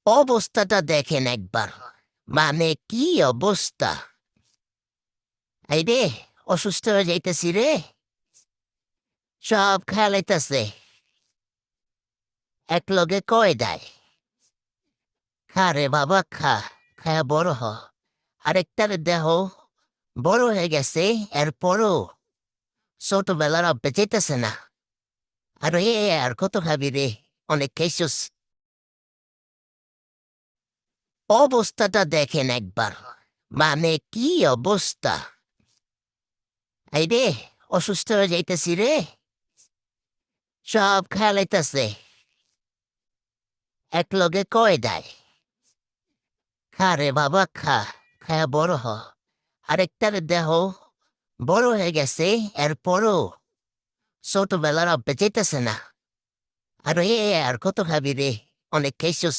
অবস্থাটা দেখেন একবার। মানে কি অবস্থা! এই রে, অসুস্থ হয়ে যাইতেছি রে। সব খেলাইতেছে, এক লগে কয় দেয়। খা রে বাবা খা, খায়া বড় হ। আরেকটার দেহ বড় হয়ে গেছে, এরপরও ছোটবেলার অভ্যে যেতেছে না। আর আর কত খাবি রে, অনেক খাইছস। অবস্থাটা দেখেন একবার। মানে কি অবস্থা! এই রে, অসুস্থ হয়ে যাইতেছি রে। সব খেলাইতেছে, এক লগে কয় দেয়। খা রে বাবা খা, খায়া বড় হ। আরেকটার দেহ বড় হয়ে গেছে, এরপরও ছোটবেলার অভ্যে যেতেছে না। আর আর কত খাবি রে, অনেক খাইছস।